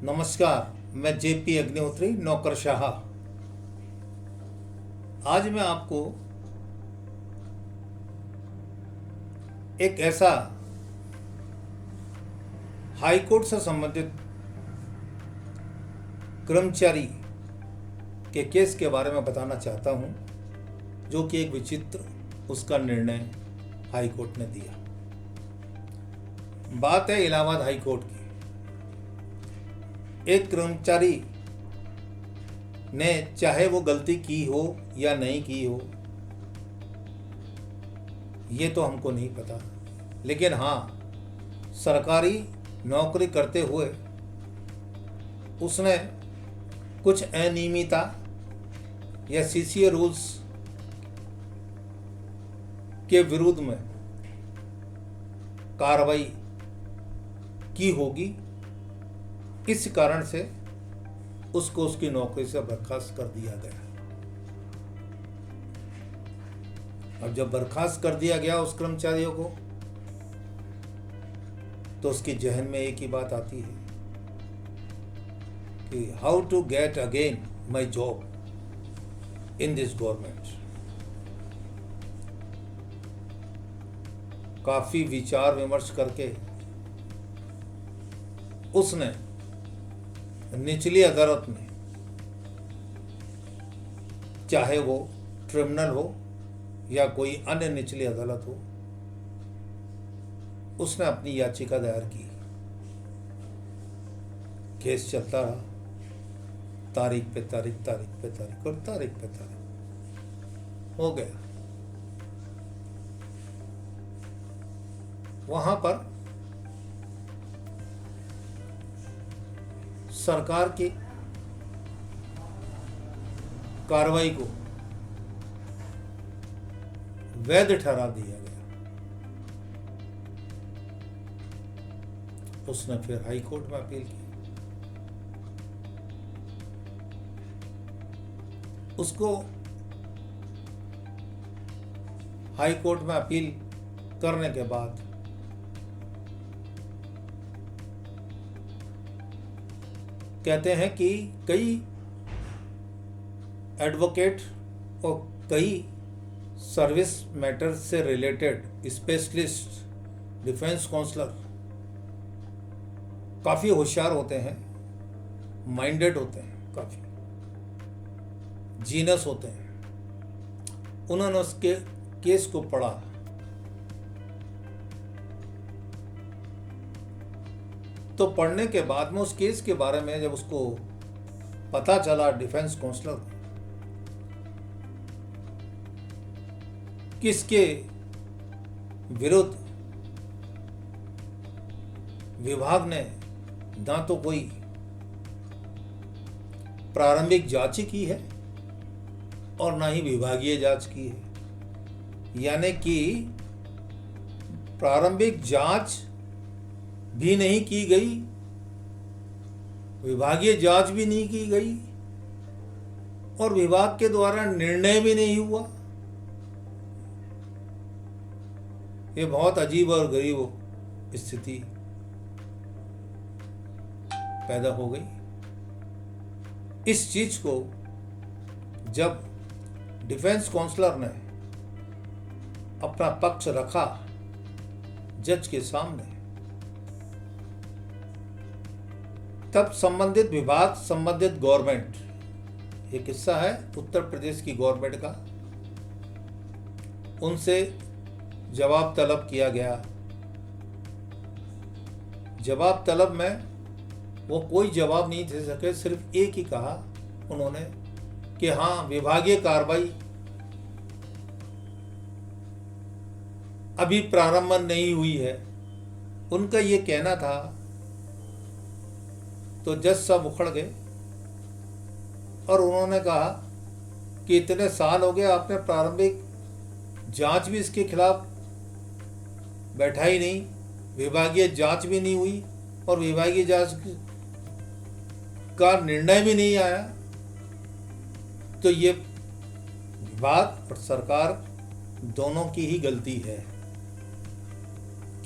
नमस्कार, मैं जेपी अग्निहोत्री नौकरशाह। आज मैं आपको एक ऐसा हाई कोर्ट से संबंधित कर्मचारी के केस के बारे में बताना चाहता हूं, जो कि एक विचित्र उसका निर्णय हाई कोर्ट ने दिया। बात है इलाहाबाद हाई कोर्ट की। एक कर्मचारी ने, चाहे वो गलती की हो या नहीं की हो, ये तो हमको नहीं पता, लेकिन हाँ, सरकारी नौकरी करते हुए उसने कुछ अनियमितता या सीसीए रूल्स के विरुद्ध में कार्रवाई की होगी। इस कारण से उसको उसकी नौकरी से बर्खास्त कर दिया गया। अब जब बर्खास्त कर दिया गया उस कर्मचारियों को, तो उसकी जहन में एक ही बात आती है कि how to get again my job in this government. काफी विचार विमर्श करके उसने निचली अदालत में, चाहे वो ट्रिब्यूनल हो या कोई अन्य निचली अदालत हो, उसने अपनी याचिका दायर की। केस चलता रहा, तारीख पे तारीख, तारीख पे तारीख और तारीख पे तारीख हो गया। वहां पर सरकार की कार्रवाई को वैध ठहरा दिया गया। उसने फिर हाई कोर्ट में अपील की। उसको हाई कोर्ट में अपील करने के बाद कहते हैं कि कई एडवोकेट और कई सर्विस मैटर से रिलेटेड स्पेशलिस्ट डिफेंस काउंसलर काफ़ी होशियार होते हैं, माइंडेड होते हैं, काफ़ी जीनस होते हैं। उन्होंने उसके केस को पढ़ा। तो पढ़ने के बाद में उस केस के बारे में जब उसको पता चला, डिफेंस काउंसलर किसके विरुद्ध विभाग ने ना तो कोई प्रारंभिक जांच की है और ना ही विभागीय जांच की है, यानी कि प्रारंभिक जांच भी नहीं की गई, विभागीय जांच भी नहीं की गई और विभाग के द्वारा निर्णय भी नहीं हुआ। ये बहुत अजीब और गरीब स्थिति पैदा हो गई। इस चीज को जब डिफेंस काउंसलर ने अपना पक्ष रखा जज के सामने, तब संबंधित विभाग, संबंधित गवर्नमेंट, एक किस्सा है उत्तर प्रदेश की गवर्नमेंट का, उनसे जवाब तलब किया गया। जवाब तलब में वो कोई जवाब नहीं दे सके, सिर्फ एक ही कहा उन्होंने कि हाँ, विभागीय कार्रवाई अभी प्रारंभ नहीं हुई है, उनका ये कहना था। तो जज सब उखड़ गए और उन्होंने कहा कि इतने साल हो गए, आपने प्रारंभिक जांच भी इसके खिलाफ बैठा ही नहीं, विभागीय जांच भी नहीं हुई और विभागीय जांच का निर्णय भी नहीं आया। तो ये विभाग और सरकार दोनों की ही गलती है।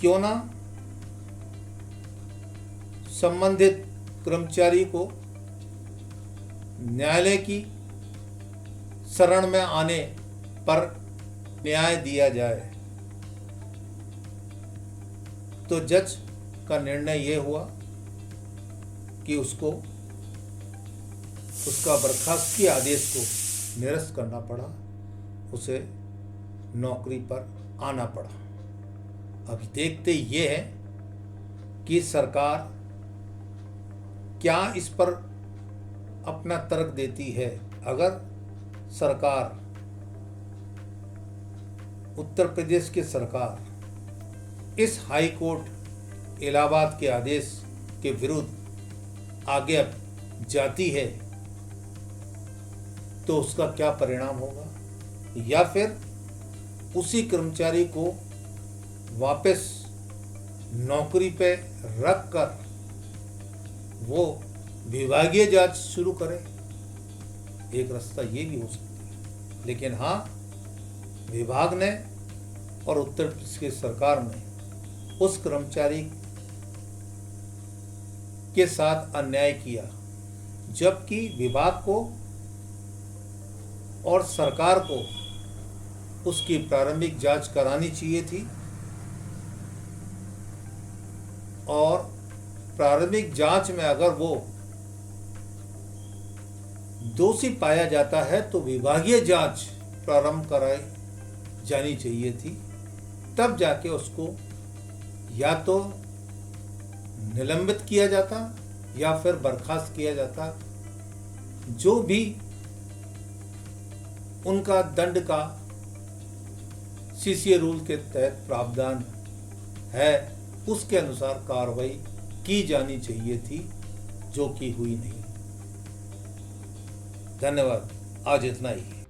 क्यों ना संबंधित कर्मचारी को न्यायालय की शरण में आने पर न्याय दिया जाए। तो जज का निर्णय यह हुआ कि उसको उसका बर्खास्तगी आदेश को निरस्त करना पड़ा, उसे नौकरी पर आना पड़ा। अब देखते ये है कि सरकार क्या इस पर अपना तर्क देती है। अगर सरकार, उत्तर प्रदेश की सरकार इस हाई कोर्ट इलाहाबाद के आदेश के विरुद्ध आगे जाती है तो उसका क्या परिणाम होगा, या फिर उसी कर्मचारी को वापस नौकरी पे रख कर वो विभागीय जांच शुरू करे। एक रास्ता ये भी हो सकता है। लेकिन हाँ, विभाग ने और उत्तर प्रदेश की सरकार ने उस कर्मचारी के साथ अन्याय किया, जबकि विभाग को और सरकार को उसकी प्रारंभिक जांच करानी चाहिए थी, और प्रारंभिक जांच में अगर वो दोषी पाया जाता है तो विभागीय जांच प्रारंभ कराई जानी चाहिए थी। तब जाके उसको या तो निलंबित किया जाता या फिर बर्खास्त किया जाता। जो भी उनका दंड का सीसीए रूल के तहत प्रावधान है, उसके अनुसार कार्रवाई की जानी चाहिए थी, जो कि हुई नहीं। धन्यवाद। आज इतना ही।